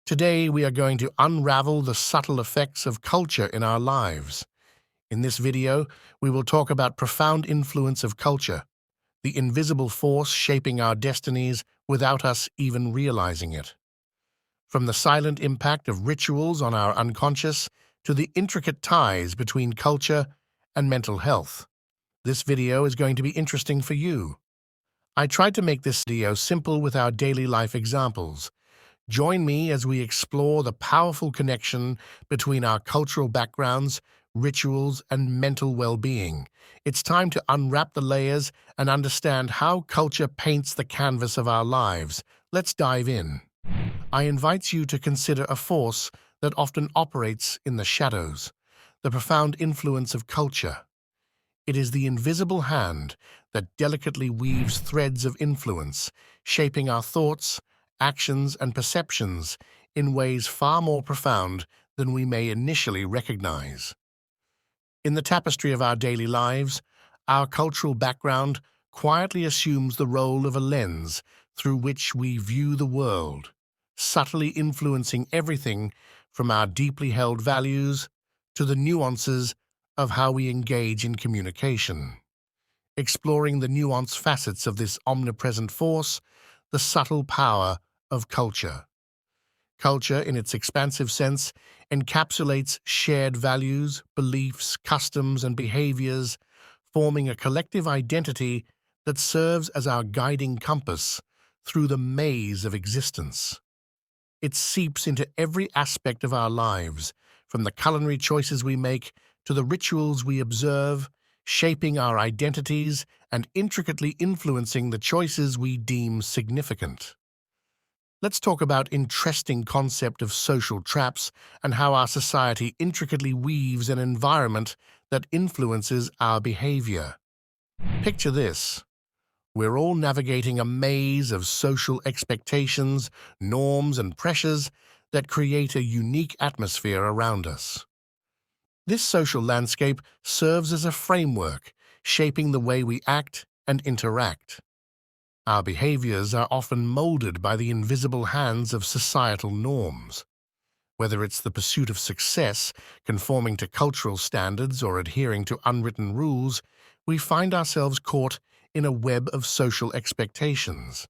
Today, we are going to unravel the subtle effects of culture in our lives. In this video, we will talk about profound influence of culture, the invisible force shaping our destinies without us even realizing it. From the silent impact of rituals on our unconscious to the intricate ties between culture and mental health. This video is going to be interesting for you. I tried to make this video simple with our daily life examples. Join me as we explore the powerful connection between our cultural backgrounds, rituals, and mental well-being. It's time to unwrap the layers and understand how culture paints the canvas of our lives. Let's dive in. I invite you to consider a force that often operates in the shadows, the profound influence of culture. It is the invisible hand that delicately weaves threads of influence, shaping our thoughts, actions, and perceptions in ways far more profound than we may initially recognize. In the tapestry of our daily lives, our cultural background quietly assumes the role of a lens through which we view the world, subtly influencing everything from our deeply held values to the nuances of how we engage in communication. Exploring the nuanced facets of this omnipresent force, the subtle power of culture. Culture, in its expansive sense, encapsulates shared values, beliefs, customs, and behaviors, forming a collective identity that serves as our guiding compass through the maze of existence. It seeps into every aspect of our lives, from the culinary choices we make to the rituals we observe, shaping our identities and intricately influencing the choices we deem significant. Let's talk about interesting concept of social traps and how our society intricately weaves an environment that influences our behavior. Picture this. We're all navigating a maze of social expectations, norms, and pressures that create a unique atmosphere around us. This social landscape serves as a framework, shaping the way we act and interact. Our behaviors are often molded by the invisible hands of societal norms. Whether it's the pursuit of success, conforming to cultural standards, or adhering to unwritten rules, we find ourselves caught in a web of social expectations.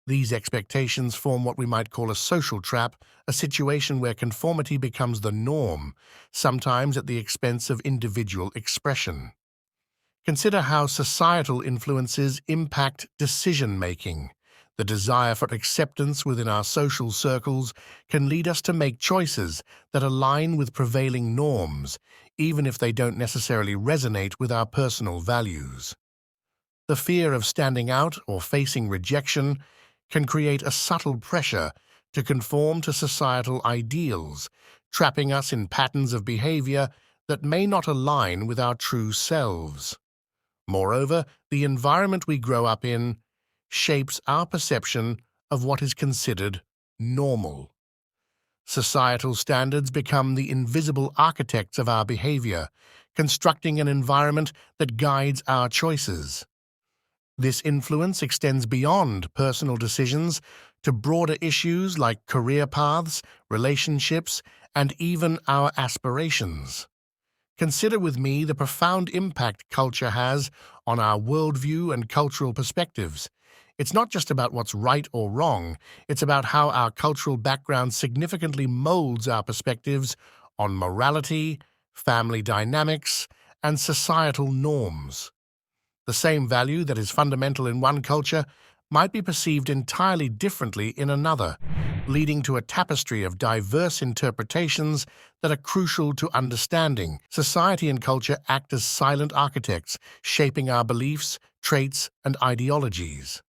These expectations form what we might call a social trap, a situation where conformity becomes the norm, sometimes at the expense of individual expression. Consider how societal influences impact decision-making. The desire for acceptance within our social circles can lead us to make choices that align with prevailing norms, even if they don't necessarily resonate with our personal values. The fear of standing out or facing rejection can create a subtle pressure to conform to societal ideals, trapping us in patterns of behavior that may not align with our true selves. Moreover, the environment we grow up in shapes our perception of what is considered normal. Societal standards become the invisible architects of our behavior, constructing an environment that guides our choices. This influence extends beyond personal decisions to broader issues like career paths, relationships, and even our aspirations. Consider with me the profound impact culture has on our worldview and cultural perspectives. It's not just about what's right or wrong, it's about how our cultural background significantly molds our perspectives on morality, family dynamics, and societal norms. The same value that is fundamental in one culture might be perceived entirely differently in another, leading to a tapestry of diverse interpretations that are crucial to understanding. Society and culture act as silent architects, shaping our beliefs, traits, and ideologies.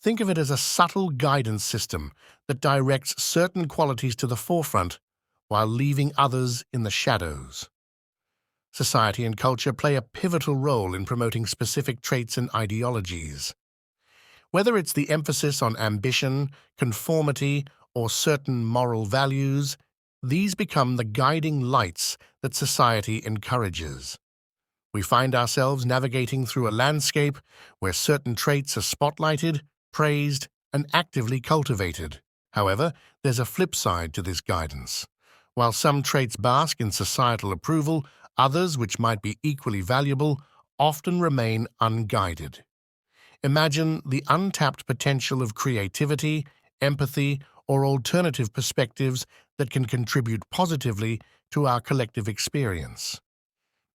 Think of it as a subtle guidance system that directs certain qualities to the forefront while leaving others in the shadows. Society and culture play a pivotal role in promoting specific traits and ideologies. Whether it's the emphasis on ambition, conformity, or certain moral values, these become the guiding lights that society encourages. We find ourselves navigating through a landscape where certain traits are spotlighted, praised, and actively cultivated. However, there's a flip side to this guidance. While some traits bask in societal approval, others, which might be equally valuable, often remain unguided. Imagine the untapped potential of creativity, empathy, or alternative perspectives that can contribute positively to our collective experience.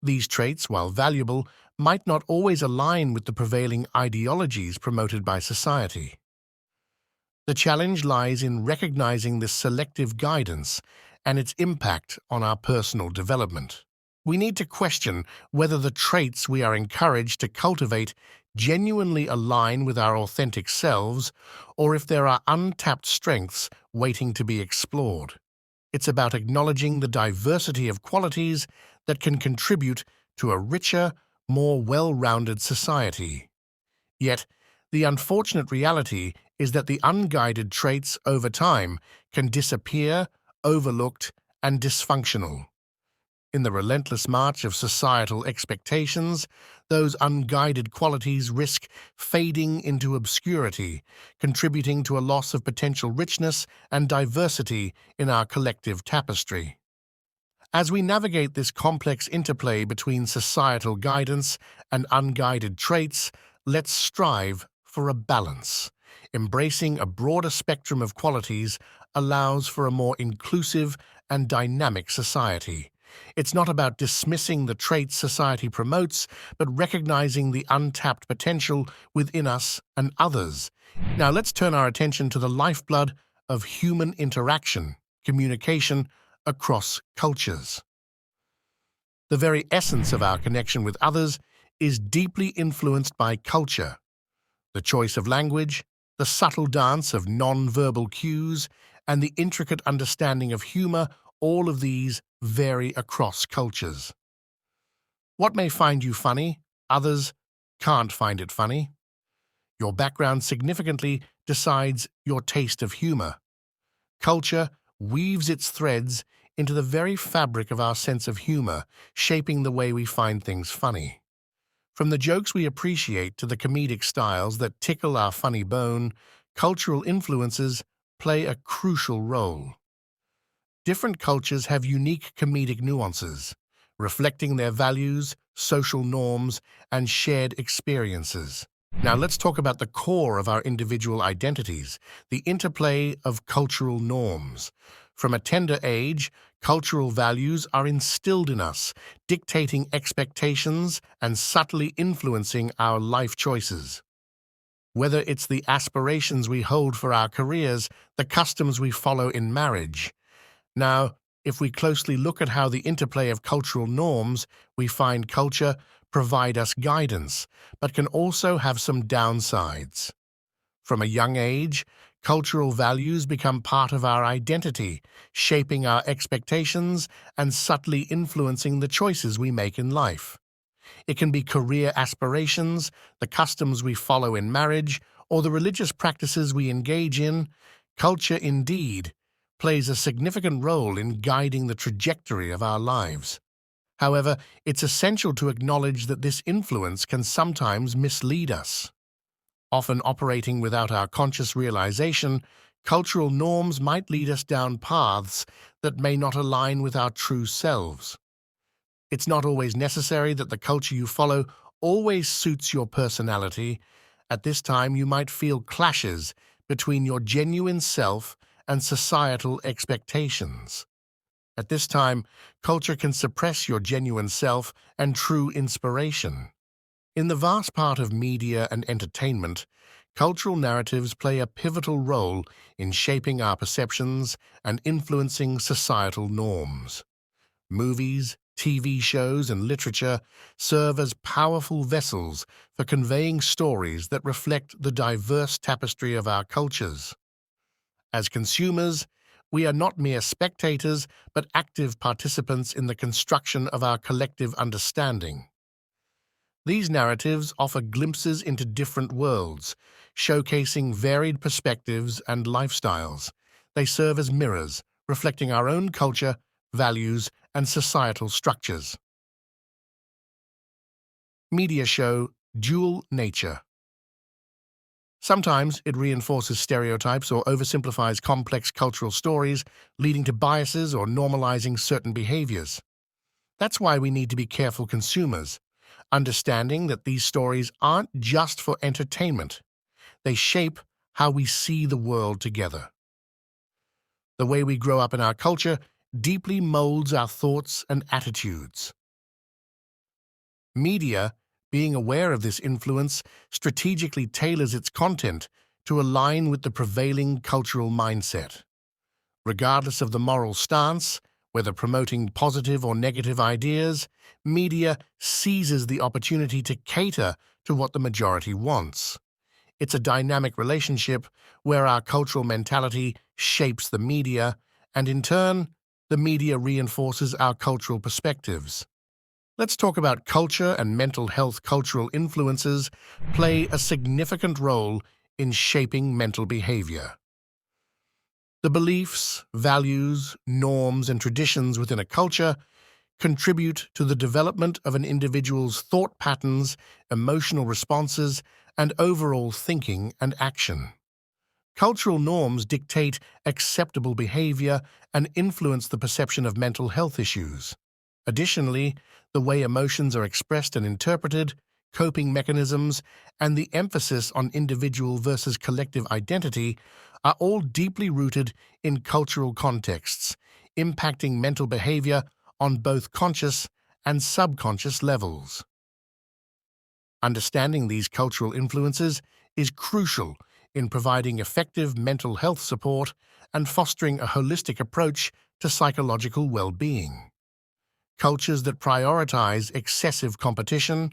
These traits, while valuable, might not always align with the prevailing ideologies promoted by society. The challenge lies in recognizing this selective guidance and its impact on our personal development. We need to question whether the traits we are encouraged to cultivate genuinely align with our authentic selves or if there are untapped strengths waiting to be explored. It's about acknowledging the diversity of qualities that can contribute to a richer, more well-rounded society. Yet, the unfortunate reality is that the unguided traits over time can disappear, overlooked, and dysfunctional. In the relentless march of societal expectations, those unguided qualities risk fading into obscurity, contributing to a loss of potential richness and diversity in our collective tapestry. As we navigate this complex interplay between societal guidance and unguided traits, let's strive for a balance. Embracing a broader spectrum of qualities allows for a more inclusive and dynamic society. It's not about dismissing the traits society promotes, but recognizing the untapped potential within us and others. Now let's turn our attention to the lifeblood of human interaction, communication across cultures. The very essence of our connection with others is deeply influenced by culture. The choice of language, the subtle dance of non-verbal cues, and the intricate understanding of humor, all of these vary across cultures. What may find you funny, others can't find it funny. Your background significantly decides your taste of humor. Culture weaves its threads into the very fabric of our sense of humor, shaping the way we find things funny. From the jokes we appreciate to the comedic styles that tickle our funny bone, cultural influences play a crucial role. Different cultures have unique comedic nuances, reflecting their values, social norms, and shared experiences. Now let's talk about the core of our individual identities, the interplay of cultural norms. From a tender age, cultural values are instilled in us, dictating expectations and subtly influencing our life choices. Whether it's the aspirations we hold for our careers, the customs we follow in marriage. Now, if we closely look at how the interplay of cultural norms, we find culture provide us guidance, but can also have some downsides. From a young age, cultural values become part of our identity, shaping our expectations and subtly influencing the choices we make in life. It can be career aspirations, the customs we follow in marriage, or the religious practices we engage in. Culture, indeed, plays a significant role in guiding the trajectory of our lives. However, it's essential to acknowledge that this influence can sometimes mislead us. Often operating without our conscious realization, cultural norms might lead us down paths that may not align with our true selves. It's not always necessary that the culture you follow always suits your personality. At this time, you might feel clashes between your genuine self and societal expectations. At this time, culture can suppress your genuine self and true inspiration. In the vast part of media and entertainment, cultural narratives play a pivotal role in shaping our perceptions and influencing societal norms. Movies, TV shows, and literature serve as powerful vessels for conveying stories that reflect the diverse tapestry of our cultures. As consumers, we are not mere spectators, but active participants in the construction of our collective understanding. These narratives offer glimpses into different worlds, showcasing varied perspectives and lifestyles. They serve as mirrors, reflecting our own culture, values, and societal structures. Media show dual nature. Sometimes it reinforces stereotypes or oversimplifies complex cultural stories, leading to biases or normalizing certain behaviors. That's why we need to be careful consumers, understanding that these stories aren't just for entertainment. They shape how we see the world together. The way we grow up in our culture deeply molds our thoughts and attitudes. Media, being aware of this influence, strategically tailors its content to align with the prevailing cultural mindset. Regardless of the moral stance, whether promoting positive or negative ideas, media seizes the opportunity to cater to what the majority wants. It's a dynamic relationship where our cultural mentality shapes the media, and in turn, the media reinforces our cultural perspectives. Let's talk about culture and mental health. Cultural influences play a significant role in shaping mental behavior. The beliefs, values, norms, and traditions within a culture contribute to the development of an individual's thought patterns, emotional responses, and overall thinking and action. Cultural norms dictate acceptable behavior and influence the perception of mental health issues. Additionally, the way emotions are expressed and interpreted, coping mechanisms, and the emphasis on individual versus collective identity are all deeply rooted in cultural contexts, impacting mental behavior on both conscious and subconscious levels. Understanding these cultural influences is crucial in providing effective mental health support and fostering a holistic approach to psychological well-being. Cultures that prioritize excessive competition,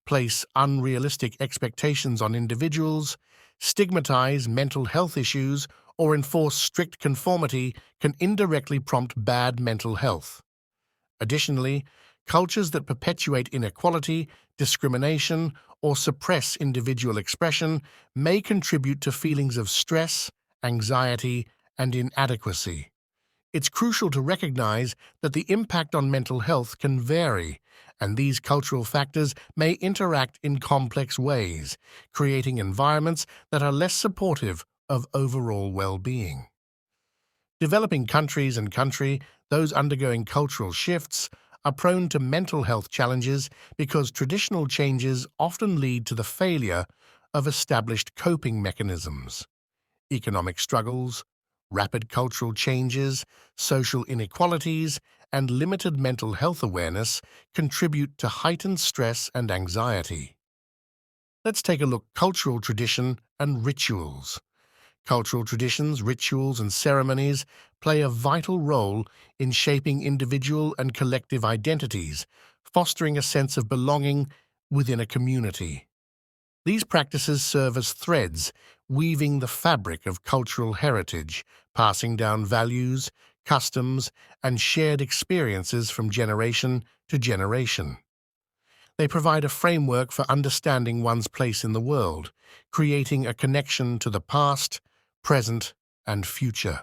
place unrealistic expectations on individuals, stigmatize mental health issues, or enforce strict conformity can indirectly prompt bad mental health. Additionally, cultures that perpetuate inequality, discrimination, or suppress individual expression may contribute to feelings of stress, anxiety, and inadequacy. It's crucial to recognize that the impact on mental health can vary, and these cultural factors may interact in complex ways, creating environments that are less supportive of overall well-being. Developing countries and those undergoing cultural shifts are prone to mental health challenges because traditional changes often lead to the failure of established coping mechanisms. Economic struggles, rapid cultural changes, social inequalities, and limited mental health awareness contribute to heightened stress and anxiety. Let's take a look at cultural tradition and rituals. Cultural traditions, rituals, and ceremonies play a vital role in shaping individual and collective identities, fostering a sense of belonging within a community. These practices serve as threads, weaving the fabric of cultural heritage, passing down values, customs, and shared experiences from generation to generation. They provide a framework for understanding one's place in the world, creating a connection to the past, present, and future.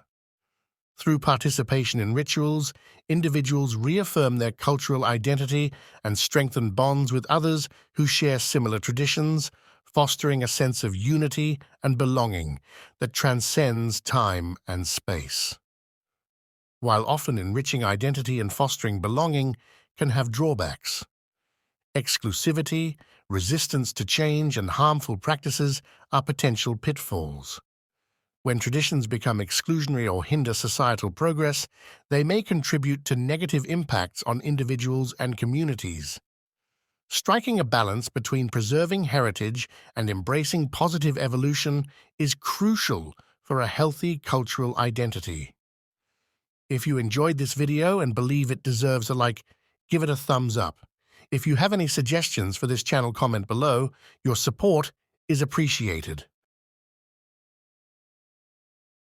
Through participation in rituals, individuals reaffirm their cultural identity and strengthen bonds with others who share similar traditions, fostering a sense of unity and belonging that transcends time and space. While often enriching identity and fostering belonging can have drawbacks. Exclusivity, resistance to change, and harmful practices are potential pitfalls. When traditions become exclusionary or hinder societal progress, they may contribute to negative impacts on individuals and communities. Striking a balance between preserving heritage and embracing positive evolution is crucial for a healthy cultural identity. If you enjoyed this video and believe it deserves a like, give it a thumbs up. If you have any suggestions for this channel, comment below. Your support is appreciated.